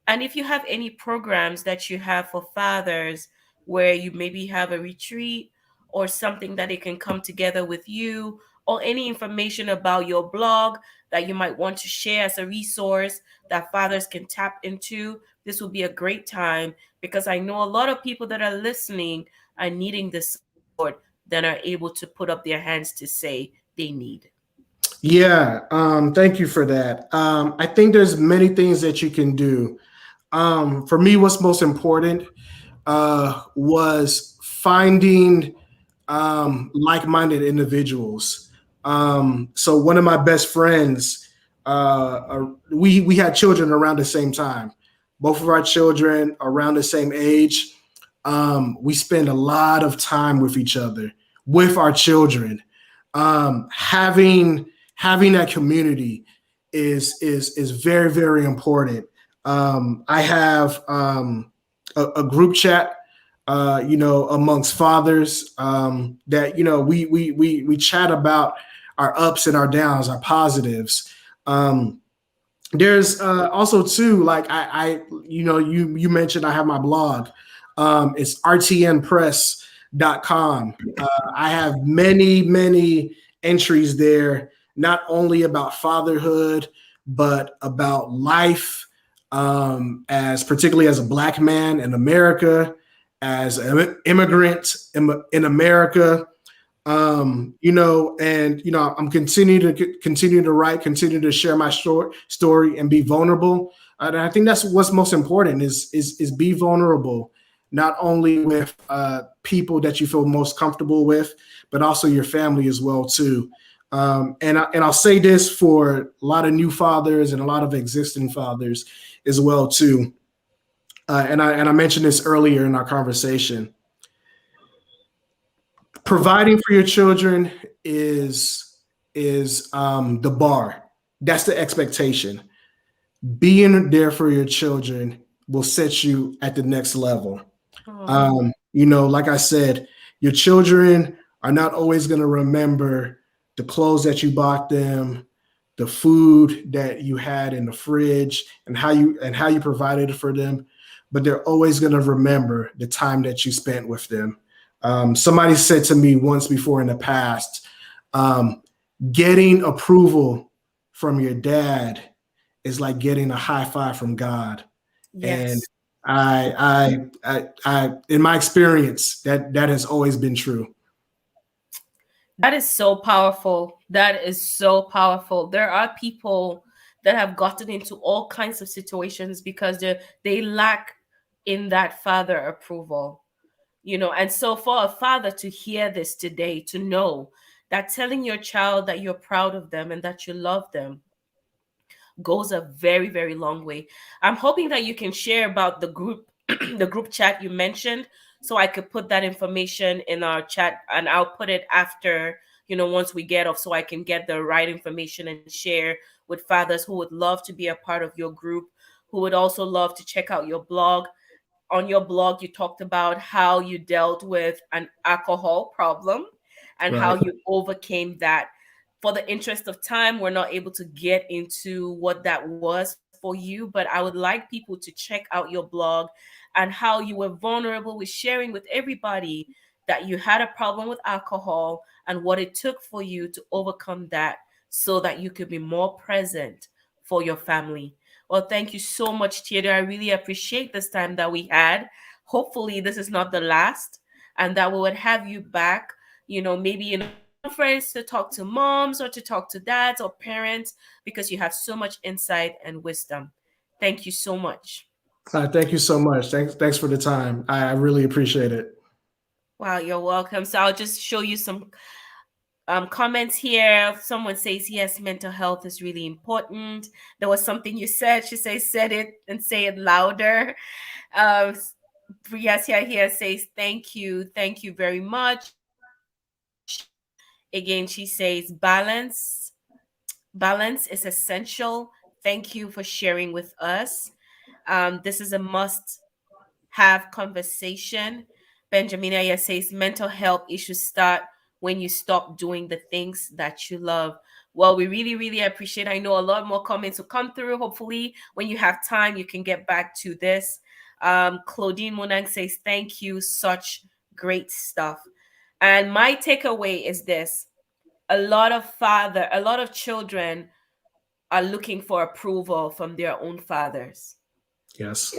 and if you have any programs that you have for fathers where you maybe have a retreat or something that they can come together with you, or any information about your blog that you might want to share as a resource that fathers can tap into, this will be a great time, because I know a lot of people that are listening are needing the support that are able to put up their hands to say they need. Yeah, thank you for that. I think there's many things that you can do. For me, what's most important was finding like-minded individuals. So one of my best friends, we had children around the same time. Both of our children around the same age. We spend a lot of time with each other, with our children. Having that community is very, very important. I have a group chat, amongst fathers, that we chat about our ups and our downs, our positives. There's also too, like you mentioned, I have my blog. It's rtnpress.com. I have many entries there, not only about fatherhood, but about life, as particularly as a Black man in America, as an immigrant in America. And I'm continue to write, continue to share my short story, and be vulnerable. And I think that's what's most important is be vulnerable, not only with people that you feel most comfortable with, but also your family as well too. And I'll say this for a lot of new fathers and a lot of existing fathers as well too. And I mentioned this earlier in our conversation. Providing for your children is the bar. That's the expectation. Being there for your children will set you at the next level. Like I said, your children are not always going to remember the clothes that you bought them, the food that you had in the fridge, and how you provided it for them, but they're always going to remember the time that you spent with them. Somebody said to me once before in the past, getting approval from your dad is like getting a high five from God. Yes. And I in my experience, that has always been true. That is so powerful. That is so powerful. There are people that have gotten into all kinds of situations because they lack in that father approval. And so for a father to hear this today, to know that telling your child that you're proud of them and that you love them goes a very, very long way. I'm hoping that you can share about the group the group chat you mentioned, so I could put that information in our chat, and I'll put it after, once we get off, so I can get the right information and share with fathers who would love to be a part of your group, who would also love to check out your blog. On your blog, you talked about how you dealt with an alcohol problem and how Right. you overcame that. For the interest of time, we're not able to get into what that was for you, but I would like people to check out your blog and how you were vulnerable with sharing with everybody that you had a problem with alcohol and what it took for you to overcome that so that you could be more present for your family. Well, thank you so much, Theodore. I really appreciate this time that we had. Hopefully, this is not the last, and that we would have you back, maybe in a conference to talk to moms or to talk to dads or parents, because you have so much insight and wisdom. Thank you so much. Thank you so much. Thanks for the time. I really appreciate it. Wow, you're welcome. So I'll just show you some comments here. Someone says, yes, mental health is really important. There was something you said. She says, said it and say it louder. Um, Priyasia here says, thank you. Thank you very much. Again, she says, balance is essential. Thank you for sharing with us. This is a must have conversation. Benjamin Aya says mental health issues start when you stop doing the things that you love. Well, we really, really appreciate. I know a lot more comments will come through. Hopefully, when you have time, you can get back to this. Claudine Monang says, thank you. Such great stuff. And my takeaway is this: a lot of children are looking for approval from their own fathers. Yes.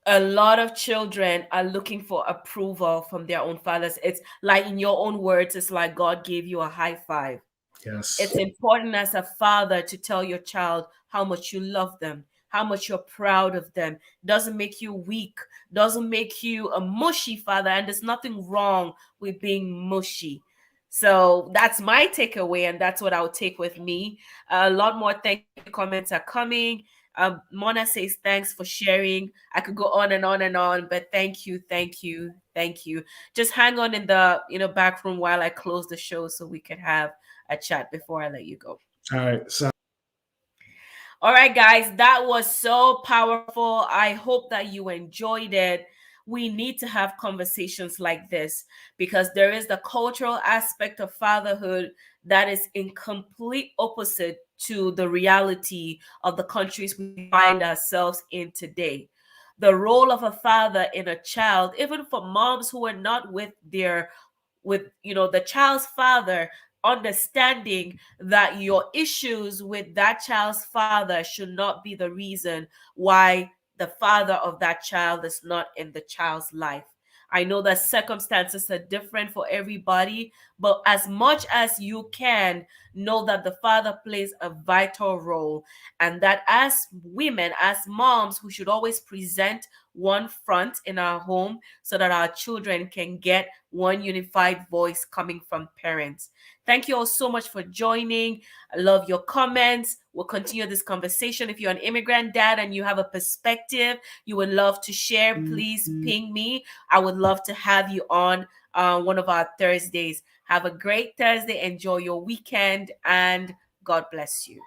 A lot of children are looking for approval from their own fathers. It's like, in your own words, it's like God gave you a high five. It's Yes. important as a father to tell your child how much you love them, how much you're proud of them. Doesn't make you weak, doesn't make you a mushy father. And there's nothing wrong with being mushy. So that's my takeaway, and that's what I'll take with me. A lot more thank you comments are coming. Mona says, thanks for sharing. I could go on and on and on, but thank you, thank you, thank you. Just hang on in the back room while I close the show so we can have a chat before I let you go. All right. So All right, guys, that was so powerful. I hope that you enjoyed it. We need to have conversations like this because there is the cultural aspect of fatherhood that is in complete opposite to the reality of the countries we find ourselves in today. The role of a father in a child, even for moms who are not with the child's father, understanding that your issues with that child's father should not be the reason why the father of that child is not in the child's life. I know that circumstances are different for everybody, but as much as you can, know that the father plays a vital role, and that as women, as moms, who should always present one front in our home so that our children can get one unified voice coming from parents. Thank you all so much for joining. I love your comments. We'll continue this conversation. If you're an immigrant dad and you have a perspective you would love to share, please ping me. I would love to have you on one of our Thursdays. Have a great Thursday. Enjoy your weekend, and God bless you.